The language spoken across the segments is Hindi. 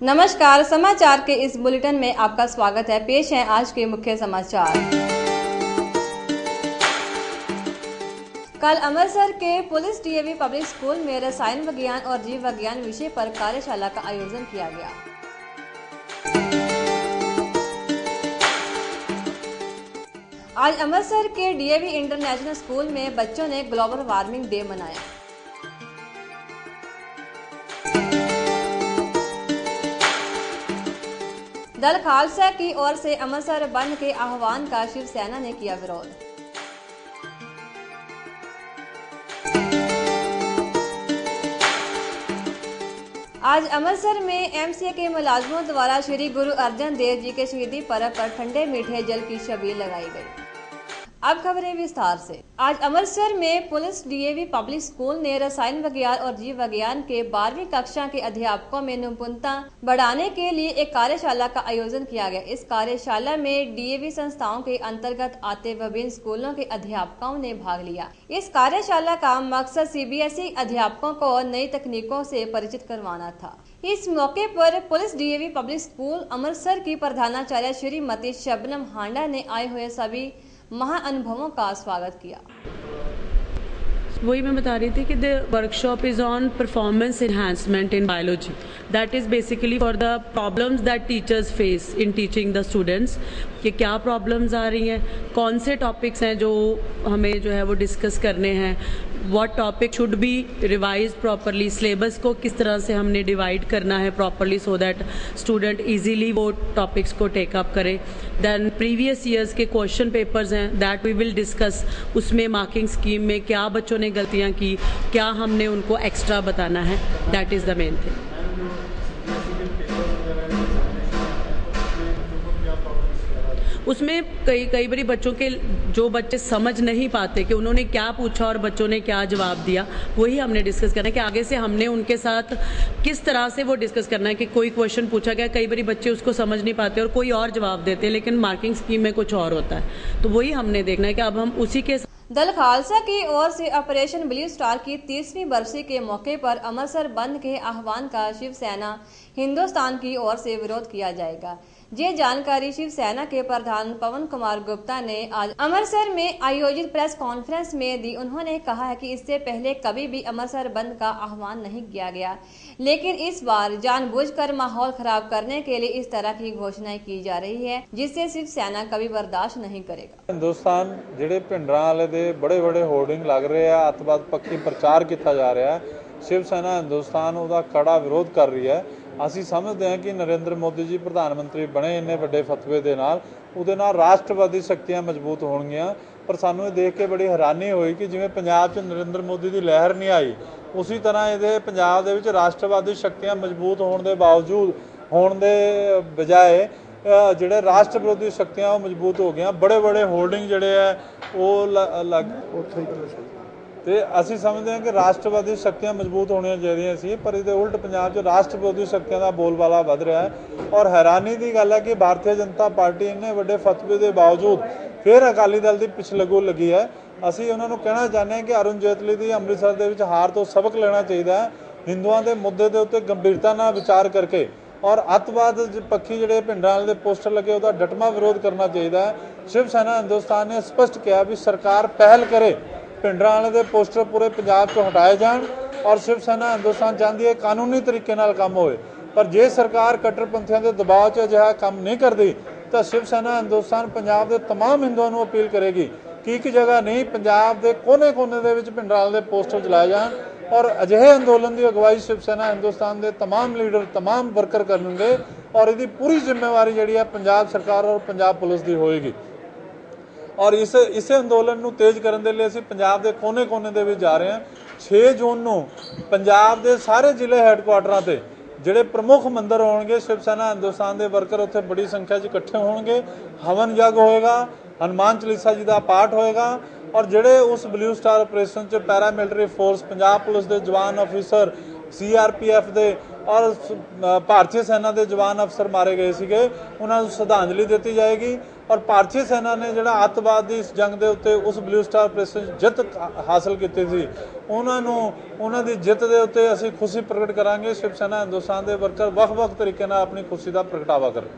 नमस्कार, समाचार के इस बुलेटिन में आपका स्वागत है। पेश है आज के मुख्य समाचार। कल अमृतसर के पुलिस डीएवी पब्लिक स्कूल में रसायन विज्ञान और जीव विज्ञान विषय पर कार्यशाला का आयोजन किया गया। आज अमृतसर के डीएवी इंटरनेशनल स्कूल में बच्चों ने ग्लोबल वार्मिंग डे मनाया। दल खालसा की ओर से अमृतसर बंद के आह्वान का शिवसेना ने किया विरोध। आज अमृतसर में एमसीए के मुलाजमों द्वारा श्री गुरु अर्जन देव जी के शहीदी पर्व पर ठंडे मीठे जल की छबील लगाई गई। अब खबरें विस्तार से। आज अमृतसर में पुलिस डीएवी पब्लिक स्कूल ने रसायन विज्ञान और जीव विज्ञान के 12वीं कक्षा के अध्यापकों में निपुणता बढ़ाने के लिए एक कार्यशाला का आयोजन किया गया। इस कार्यशाला में डीएवी संस्थाओं के अंतर्गत आते विभिन्न स्कूलों के अध्यापकों ने भाग लिया। इस कार्यशाला का मकसद सीबीएसई अध्यापकों को नई तकनीकों से परिचित करवाना था। इस मौके पर police DAV public school Amritsar की प्रधानाचार्य श्रीमती शबनम हांडा ने आए हुए सभी महाअनुभवों का स्वागत किया। वही मैं बता रही थी कि the workshop is on performance enhancement in biology. That is basically for the problems that teachers face in teaching the students, कि क्या प्रॉब्लम्स आ रही हैं, कौन से टॉपिक्स हैं जो हमें जो है वो डिस्कस करने हैं, what topic should be revise properly, syllabus को किस तरह से हमने डिवाइड करना है properly so that student easily वो टॉपिक्स को टेकअप करे। देन प्रीवियस ईयर्स के क्वेश्चन पेपर्स हैं दैट वी विल डिस्कस, उसमें मार्किंग स्कीम में क्या बच्चों ने गलतियां की, क्या हमने उनको एक्स्ट्रा बताना है, that is the main thing. उसमें कई बारी बच्चों के जो बच्चे समझ नहीं पाते कि उन्होंने क्या पूछा और बच्चों ने क्या जवाब दिया, वही हमने डिस्कस करना है कि आगे से हमने उनके साथ किस तरह से वो डिस्कस करना है कि कोई क्वेश्चन पूछा गया, कई बारी बच्चे उसको समझ नहीं पाते और कोई और जवाब देते, लेकिन मार्किंग स्कीम में कुछ और होता है। तो वही हमने देखना है कि अब हम उसी के दल खालसा की ओर से ऑपरेशन ब्लू स्टार की 30वीं बरसी के मौके पर अमृतसर बंद के आह्वान का शिवसेना हिंदुस्तान की ओर से विरोध किया जाएगा। ये जानकारी शिवसेना के प्रधान पवन कुमार गुप्ता ने आज अमृतसर में आयोजित प्रेस कॉन्फ्रेंस में दी। उन्होंने कहा है कि इससे पहले कभी भी अमृतसर बंद का आह्वान नहीं किया गया, लेकिन इस बार जानबूझकर माहौल खराब करने के लिए इस तरह की घोषणाएं की जा रही है, जिससे शिवसेना कभी बर्दाश्त नहीं करेगा। हिंदुस्तान ਜਿਹੜੇ ਪਿੰਡਾਂ ਵਾਲੇ ਦੇ बड़े ਹੋਰਡਿੰਗ ਲੱਗ ਰਹੇ ਆ, ਅੱਤਵਾਦ ਪੱਖੀ ਪ੍ਰਚਾਰ ਕੀਤਾ ਜਾ ਰਿਹਾ ਹੈ, शिवसेना हिंदुस्तान ਉਹਦਾ ਕੜਾ ਵਿਰੋਧ ਕਰ ਰਹੀ ਹੈ। ਅਸੀਂ ਸਮਝਦੇ ਹਾਂ ਕਿ ਨਰਿੰਦਰ ਮੋਦੀ ਜੀ ਪ੍ਰਧਾਨ ਮੰਤਰੀ ਬਣੇ ਇੰਨੇ ਵੱਡੇ ਫਤਵੇ ਦੇ ਨਾਲ, ਉਹਦੇ ਨਾਲ ਰਾਸ਼ਟਰਵਾਦੀ ਸ਼ਕਤੀਆਂ ਮਜ਼ਬੂਤ ਹੋਣਗੀਆਂ। ਪਰ ਸਾਨੂੰ ਇਹ ਦੇਖ ਕੇ ਬੜੀ ਹੈਰਾਨੀ ਹੋਈ ਕਿ ਜਿਵੇਂ ਪੰਜਾਬ 'ਚ ਨਰਿੰਦਰ ਮੋਦੀ ਦੀ ਲਹਿਰ ਨਹੀਂ ਆਈ, ਉਸੇ ਤਰ੍ਹਾਂ ਇਹਦੇ ਪੰਜਾਬ ਦੇ ਵਿੱਚ ਰਾਸ਼ਟਰਵਾਦੀ ਸ਼ਕਤੀਆਂ ਮਜ਼ਬੂਤ ਹੋਣ ਦੇ ਬਾਵਜੂਦ ਹੋਣ ਦੇ ਬਜਾਏ ਜਿਹੜੇ ਰਾਸ਼ਟਰ ਵਿਰੋਧੀ ਸ਼ਕਤੀਆਂ ਉਹ ਮਜ਼ਬੂਤ ਹੋ ਗਈਆਂ। ਬੜੇ ਹੋਰਡਿੰਗ ਜਿਹੜੇ ਹੈ ਉਹ ਤੇ ਅਸੀਂ ਸਮਝਦੇ ਹਾਂ ਕਿ ਰਾਸ਼ਟਰਵਾਦੀ ਸ਼ਕਤੀਆਂ ਮਜ਼ਬੂਤ ਹੋਣੀਆਂ ਚਾਹੀਦੀਆਂ ਸੀ, ਪਰ ਇਹਦੇ ਉਲਟ ਪੰਜਾਬ 'ਚ ਰਾਸ਼ਟਰ ਵਿਰੋਧੀ ਸ਼ਕਤੀਆਂ ਦਾ ਬੋਲਬਾਲਾ ਵੱਧ ਰਿਹਾ ਹੈ। ਔਰ ਹੈਰਾਨੀ ਦੀ ਗੱਲ ਹੈ ਕਿ ਭਾਰਤੀ ਜਨਤਾ ਪਾਰਟੀ ਇੰਨੇ ਵੱਡੇ ਫਤਵੇ ਦੇ ਬਾਵਜੂਦ ਫਿਰ ਅਕਾਲੀ ਦਲ ਦੀ ਪਿਛਲਗੂ ਲੱਗੀ ਹੈ। ਅਸੀਂ ਉਹਨਾਂ ਨੂੰ ਕਹਿਣਾ ਚਾਹੁੰਦੇ ਹਾਂ ਕਿ ਅਰੁਣ ਜੇਤਲੀ ਦੀ ਅੰਮ੍ਰਿਤਸਰ ਦੇ ਵਿੱਚ ਹਾਰ ਤੋਂ ਸਬਕ ਲੈਣਾ ਚਾਹੀਦਾ ਹੈ। ਹਿੰਦੂਆਂ ਦੇ ਮੁੱਦੇ ਦੇ ਉੱਤੇ ਗੰਭੀਰਤਾ ਨਾਲ ਵਿਚਾਰ ਕਰਕੇ और अतवाद पक्षी ਜਿਹੜੇ ਪਿੰਡਾਂ ਵਾਲੇ ਦੇ ਪੋਸਟਰ ਲੱਗੇ ਉਹਦਾ ਡਟਮਾ ਵਿਰੋਧ ਕਰਨਾ ਚਾਹੀਦਾ ਹੈ। शिव सेना हिंदुस्तान ने स्पष्ट किया भी सरकार पहल करे, पिंडां वाले दे पोस्टर पूरे पंजाब चों हटाए जाण और शिव सेना हिंदुस्तान चाहती है कानूनी तरीके नाल काम होए। पर जे सरकार कट्टरपंथियों के दबाव च अजिहा काम नहीं करती तो शिव सेना हिंदुस्तान पंजाब के तमाम हिंदुओं को अपील करेगी कि एक जगह नहीं, पंजाब के कोने दे विच पिंडां वाले दे पोस्टर जलाए जाण और अजिहे अंदोलन की अगवाई शिव सेना हिंदुस्तान के तमाम लीडर तमाम वर्कर करेंगे और इसकी पूरी जिम्मेवारी जी है पंजाब सरकार और पंजाब पुलिस की होएगी। और इस अंदोलन को तेज करने के लिए असीं पंजाब के कोने दे विच जा रहे हैं। 6 जून को पंजाब के सारे जिले हैडकुआटरां ते ਜਿਹੜੇ प्रमुख मंदिर होणगे शिव सेना हिंदुस्तान के वर्कर उत्थे बड़ी संख्या च इकट्ठे होणगे, हवन यज्ञ होएगा, हनुमान चालीसा जी का पाठ होएगा और ਜਿਹੜੇ उस ब्लू स्टार ऑपरेशन च पैरामिलिटरी फोर्स पंजाब पुलिस के जवान ऑफिसर CRPF के और भारतीय सेना के जवान अफसर मारे गए सीगे, उन्होंने श्रद्धांजलि दी जाएगी और भारतीय सेना ने जिहड़ा अतवाद की इस जंग के उत्ते उस ब्लू स्टार ऑपरेशन जित हासिल की थी, उन्होंने दी जित के उत्ते असीं खुशी प्रगट करांगे। शिव सेना हिंदुस्तान के वर्कर ਵੱਖ-ਵੱਖ तरीके नाल अपनी खुशी का प्रगटावा करें।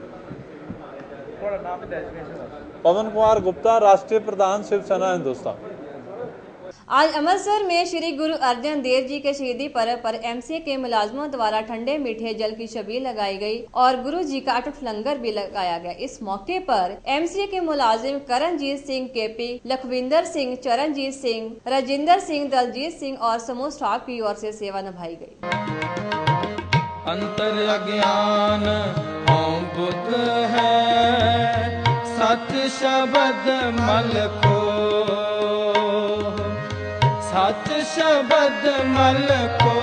पवन कुमार गुप्ता, राष्ट्रीय प्रधान शिव सेना हिंदुस्तान। आज अमृतसर में श्री गुरु अर्जन देव जी के शहीदी पर्व पर एमसीए के मुलाजमों द्वारा ठंडे मीठे जल की छबील लगाई गई और गुरु जी का अटूट लंगर भी लगाया गया। इस मौके पर एमसीए के मुलाजिम करणजीत सिंह केपी, लखविंदर सिंह, चरणजीत सिंह, राजिंदर सिंह, दलजीत सिंह और समूह स्टाफ की ओर से सेवा निभाई गई। अंतर अज्ञान हों बुद्ध है, सत शब्द मल को, सत शब्द मल को,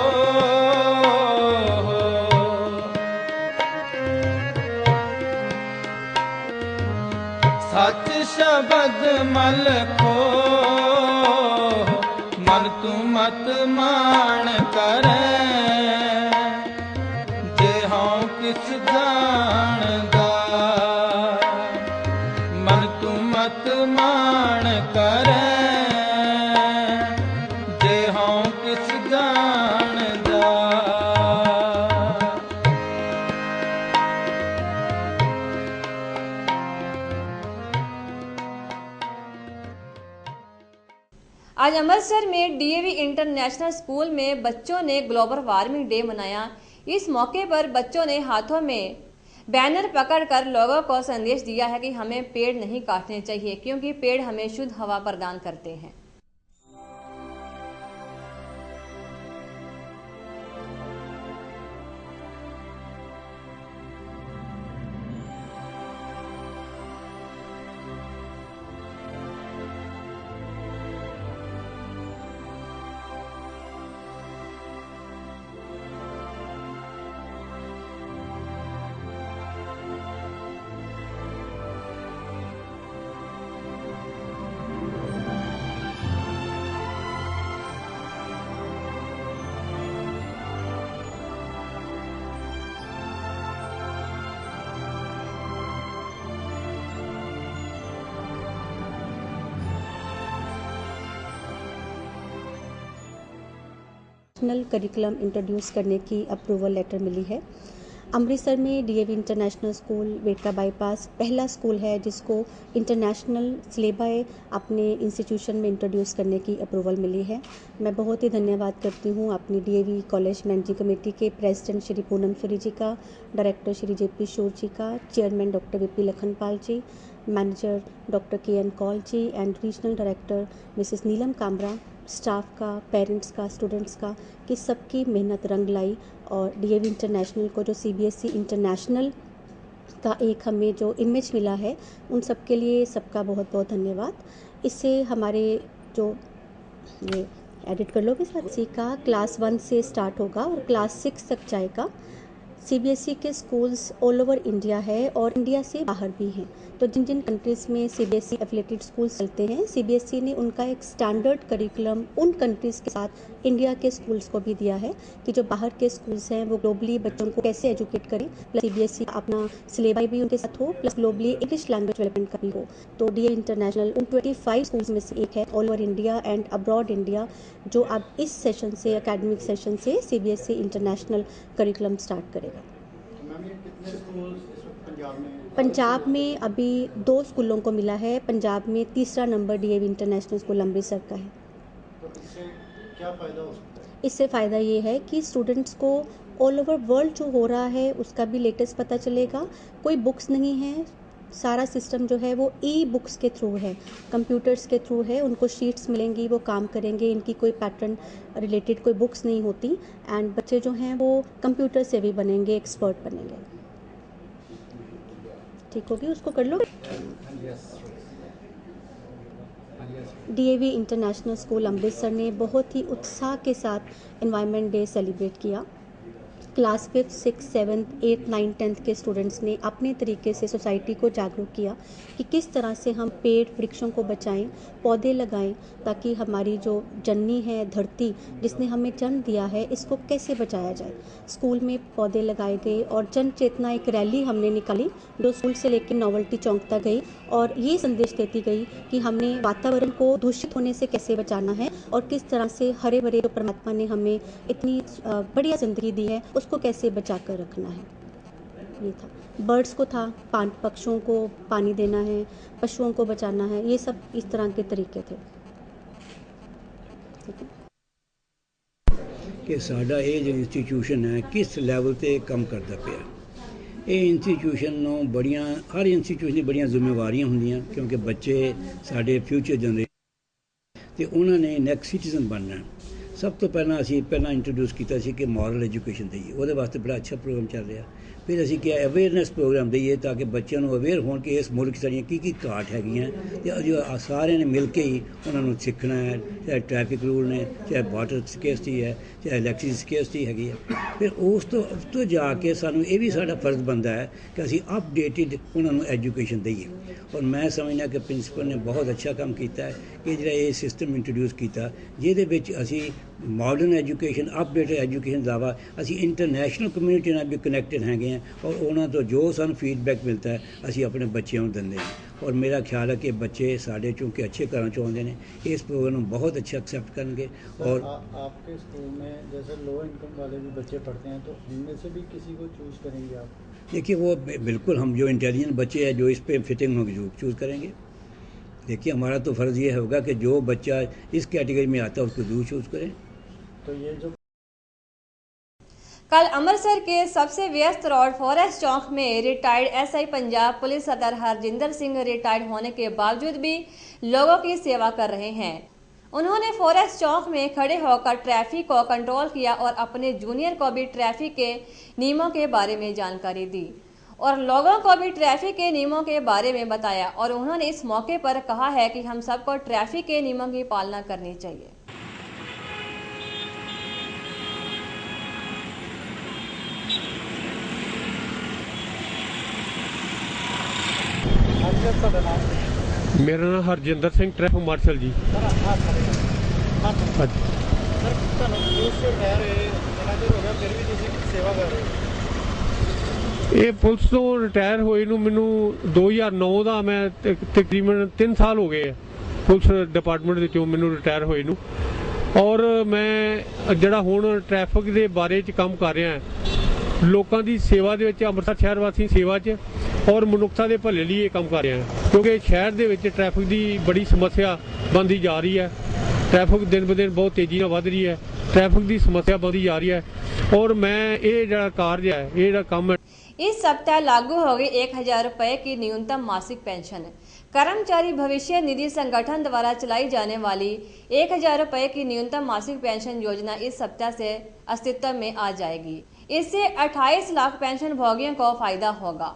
सत शब्द मल को, मन तू मत मान करे, जे हाँ किस जानदा, मन तू मत मान करे, आज अमृतसर में डीएवी इंटरनेशनल स्कूल में बच्चों ने ग्लोबल वार्मिंग डे मनाया। इस मौके पर बच्चों ने हाथों में बैनर पकड़कर लोगों को संदेश दिया है कि हमें पेड़ नहीं काटने चाहिए, क्योंकि पेड़ हमें शुद्ध हवा प्रदान करते हैं। नेशनल करिकुलम इंट्रोड्यूस करने की अप्रूवल लेटर मिली है। अमृतसर में डीएवी इंटरनेशनल स्कूल वेटका बाईपास पहला स्कूल है जिसको इंटरनेशनल सिलेबस अपने इंस्टीट्यूशन में इंट्रोड्यूस करने की अप्रूवल मिली है। मैं बहुत ही धन्यवाद करती हूँ अपनी डीएवी कॉलेज मैनेजिंग कमेटी के प्रेसिडेंट श्री पूनम सूरी जी का, डायरेक्टर श्री जेपी शोर जी का, chairman doctor VP Lakhanpal ji, manager doctor KN Kaul ji and regional director Mrs Neelam Kamra, staff का, पेरेंट्स का, स्टूडेंट्स का, कि सबकी मेहनत रंग लाई और डीएवी इंटरनेशनल को जो सीबीएसई इंटरनेशनल का एक हमें जो इमेज मिला है उन सब के लिए सबका बहुत बहुत धन्यवाद। इससे हमारे जो ये एडिट कर लोगे सीबीएसई का क्लास 1 से स्टार्ट होगा और क्लास 6 तक जाएगा। सीबीएसई के स्कूल्स ऑल ओवर इंडिया है और इंडिया से बाहर भी हैं। तो जिन जिन कंट्रीज़ में सीबीएसई एफिलिएटेड स्कूल्स चलते हैं, सीबीएसई ने उनका एक स्टैंडर्ड करिकुलम उन कंट्रीज़ के साथ इंडिया के स्कूल्स को भी दिया है कि जो बाहर के स्कूल्स हैं वो ग्लोबली बच्चों को कैसे एजुकेट करें। प्लस सीबीएसई अपना सिलेबस भी उनके साथ हो, plus globally English language development का भी हो। तो डीएवी इंटरनेशनल उन 25 स्कूल्स में से एक है all over India and abroad India, जो अब इस सेशन से एकेडमिक सेशन से सीबीएसई इंटरनेशनल करिकुलम स्टार्ट करेगा। पंजाब में अभी 2 स्कूलों को मिला है। पंजाब में तीसरा number DAV international school Amritsar का है। तो इससे क्या फ़ायदा हो सकता है? इससे फ़ायदा ये है कि स्टूडेंट्स को ऑल ओवर वर्ल्ड जो हो रहा है उसका भी लेटेस्ट पता चलेगा। कोई बुक्स नहीं है, सारा सिस्टम जो है वो ई बुक्स के थ्रू है, कंप्यूटर्स के थ्रू है। उनको शीट्स मिलेंगी, वो काम करेंगे, इनकी कोई पैटर्न रिलेटेड कोई बुक्स नहीं होती एंड बच्चे जो हैं वो कंप्यूटर से भी बनेंगे, एक्सपर्ट बनेंगे। ठीक होगी, उसको कर लो। डीएवी इंटरनेशनल स्कूल अमृतसर ने बहुत ही उत्साह के साथ एनवायरनमेंट डे सेलिब्रेट किया। Class 5th, 6th, 7th, 8th, 9th, 10th के स्टूडेंट्स ने अपने तरीके से सोसाइटी को जागरूक किया कि किस तरह से हम पेड़ वृक्षों को बचाएं, पौधे लगाएं, ताकि हमारी जो जननी है, धरती जिसने हमें जन्म दिया है, इसको कैसे बचाया जाए। स्कूल में पौधे लगाए गए और जन चेतना एक रैली हमने निकाली जो स्कूल से लेकर नोवेल्टी चौक तक गई और ये संदेश देती गई कि हमने वातावरण को दूषित होने से कैसे बचाना है और किस तरह से हरे भरे जो परमात्मा ने हमें इतनी बढ़िया ज़िंदगी दी है उसको कैसे बचा कर रखना है। ये था, बर्ड्स को था, पक्षियों को पानी देना है, पशुओं को बचाना है, ये सब इस तरह के तरीके थे। कि साडा ये जो इंस्टीट्यूशन है किस लैवल ते कम करता पिया। ये इंस्टीट्यूशन नूं बड़ियां, हर इंस्टीट्यूशन दी बड़ियां जिम्मेवारियां हुंदियां क्योंकि बच्चे साडे फ्यूचर जनरेशन ते उन्होंने नैक्सट सिटीजन बनना। सब तो पहला असी इंट्रोड्यूस किया कि मॉरल एजुकेशन दईए, वो वास्ते बड़ा अच्छा प्रोग्राम चल रहा। फिर असी क्या अवेयरनैस प्रोग्राम दईए ताकि बच्चों को अवेयर हो कि इस मुल्क साड़ियाँ की घाट हैगियां ते जो सारे ने मिल के ही उन्होंने सीखना है, चाहे ट्रैफिक रूल ने, चाहे वाटर स्केर्सिटी है, चाहे इलैक्ट्रिसिटी स्केर्सिटी हैगी है। फिर उस तो जाके सानू ये भी साडा फर्ज बनता है कि असी अपडेटेड उन्होंने एजुकेशन दईए। और मैं समझना कि प्रिंसीपल ने बहुत अच्छा काम किया है कि जो ये सिस्टम इंट्रोड्यूस किया जिहदे विच असी मॉडर्न एजुकेशन, अपडेटेड एजुकेशन अलावा असी इंटरनेशनल कम्यूनिटी नाल भी कनैक्टेड हैगे हैं और उन्होंने तो जो सानू फीडबैक मिलता है असी अपने बच्चों को देंगे। और मेरा ख्याल है कि बच्चे साढ़े चूँकि अच्छे घरों चो आते हैं इस प्रोग्राम बहुत अच्छा एक्सेप्ट करेंगे। और आपके स्कूल में जैसे लो इनकम वाले भी बच्चे पढ़ते हैं तो इनमें से भी किसी को चूज़ करेंगे आप? देखिए वो बिल्कुल हम जो इंटेलिजेंट बच्चे हैं जो इस पे फिटिंग होगी जो चूज़ करेंगे। देखिए हमारा तो फ़र्ज़ ये होगा कि जो बच्चा इस कैटेगरी में आता है उसको जरूर चूज़ करें। तो ये जो कल अमृतसर के सबसे व्यस्त रोड फॉरेस्ट चौक में रिटायर्ड एसआई पंजाब पुलिस सरदार हरजिंदर सिंह रिटायर्ड होने के बावजूद भी लोगों की सेवा कर रहे हैं। उन्होंने फॉरेस्ट चौक में खड़े होकर ट्रैफिक को कंट्रोल किया और अपने जूनियर को भी ट्रैफिक के नियमों के बारे में जानकारी दी और लोगों को भी ट्रैफिक के नियमों के बारे में बताया। और उन्होंने इस मौके पर कहा है कि हम सबको ट्रैफिक के नियमों की पालना करनी चाहिए। मेरा नाम हरजिंदर सिंह, ट्रैफिक मार्शल जी। ਇਹ ਪੁਲਿਸ ਤੋਂ ਰਿਟਾਇਰ ਹੋਏ ਨੂੰ ਮੈਨੂੰ 2009 ਦਾ ਮੈਂ ਤਕਰੀਬਨ 3 ਸਾਲ ਹੋ ਗਏ ਪੁਲਿਸ ਡਿਪਾਰਟਮੈਂਟ ਦੇ ਚੋਂ ਮੈਨੂੰ ਰਿਟਾਇਰ ਹੋਏ ਨੂੰ। ਔਰ ਮੈਂ ਜਿਹੜਾ ਹੁਣ ਟ੍ਰੈਫਿਕ ਦੇ ਬਾਰੇ 'ਚ ਕੰਮ ਕਰ ਰਿਹਾ ਲੋਕਾਂ ਦੀ ਸੇਵਾ ਦੇ ਵਿੱਚ, ਅੰਮ੍ਰਿਤਸਰ ਸ਼ਹਿਰ ਵਾਸੀ ਸੇਵਾ 'ਚ ਔਰ ਮਨੁੱਖਤਾ ਦੇ ਭਲੇ ਲਈ ਇਹ ਕੰਮ ਕਰ ਰਿਹਾ ਕਿਉਂਕਿ ਸ਼ਹਿਰ ਦੇ ਵਿੱਚ ਟ੍ਰੈਫਿਕ ਦੀ ਬੜੀ ਸਮੱਸਿਆ ਬਣਦੀ ਜਾ ਰਹੀ ਹੈ। ट्रैफिक दिन ब दिन बहुत तेजी ਨਾਲ ਵੱਧ ਰਹੀ है, ट्रैफिक की समस्या बढ़ती जा रही है। और मैं ये जो कार्य है, ये काम है। इस सप्ताह लागू हो गई 1000 रुपए की न्यूनतम मासिक पेंशन। कर्मचारी भविष्य निधि संगठन द्वारा चलाई जाने वाली 1000 रुपए की न्यूनतम मासिक पेंशन योजना इस सप्ताह से अस्तित्व में आ जाएगी। इससे 28 लाख पेंशन भोगियों को फायदा होगा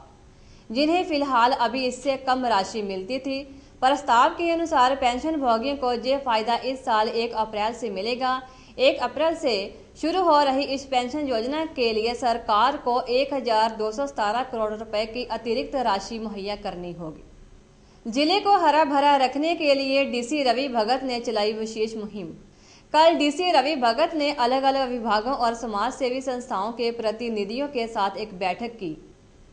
जिन्हें फिलहाल अभी इससे कम राशि मिलती थी। प्रस्ताव के अनुसार पेंशन भोगियों को ये फायदा इस साल 1 अप्रैल से मिलेगा। 1 अप्रैल से शुरू हो रही इस पेंशन योजना के लिए सरकार को 1217 करोड़ रुपए की अतिरिक्त राशि मुहैया करनी होगी। जिले को हरा भरा रखने के लिए डीसी रवि भगत ने चलाई विशेष मुहिम। कल डीसी रवि भगत ने अलग अलग विभागों और समाज सेवी संस्थाओं के प्रतिनिधियों के साथ एक बैठक की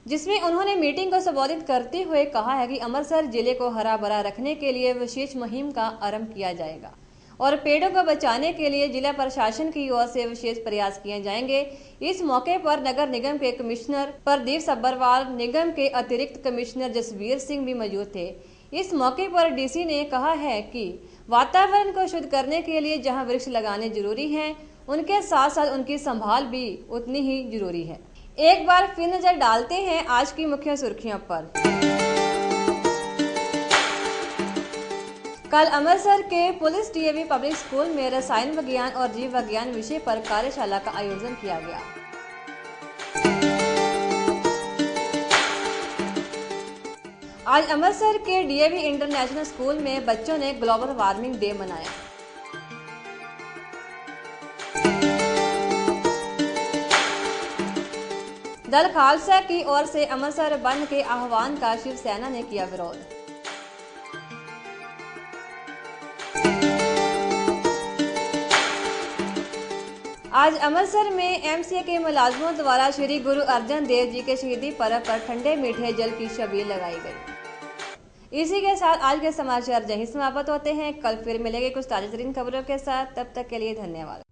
जिसमें उन्होंने मीटिंग को संबोधित करते हुए कहा है कि अमृतसर जिले को हरा भरा रखने के लिए विशेष मुहिम का आरंभ किया जाएगा और पेड़ों को बचाने के लिए जिला प्रशासन की ओर से विशेष प्रयास किए जाएंगे। इस मौके पर नगर निगम के कमिश्नर प्रदीप सब्बरवाल, निगम के अतिरिक्त कमिश्नर जसवीर सिंह भी मौजूद थे। इस मौके पर डीसी ने कहा है कि वातावरण को शुद्ध करने के लिए जहां वृक्ष लगाने जरूरी हैं, उनके साथ साथ उनकी संभाल भी उतनी ही जरूरी है। एक बार फिर नजर डालते हैं आज की मुख्य सुर्खियों पर। कल अमृतसर के पुलिस डीएवी पब्लिक स्कूल में रसायन विज्ञान और जीव विज्ञान विषय पर कार्यशाला का आयोजन किया गया। आज अमृतसर के डीएवी इंटरनेशनल स्कूल में बच्चों ने ग्लोबल वार्मिंग डे मनाया। दल खालसा की ओर से अमृतसर बंद के आह्वान का शिवसेना ने किया विरोध। आज अमृतसर में एमसीए के मुलाजमों द्वारा श्री गुरु अर्जन देव जी के शहीदी पर्व पर ठंडे मीठे जल की छबील लगाई गई। इसी के साथ आज के समाचार यहीं समाप्त होते हैं। कल फिर मिलेंगे कुछ ताजा तरीन खबरों के साथ। तब तक के लिए धन्यवाद।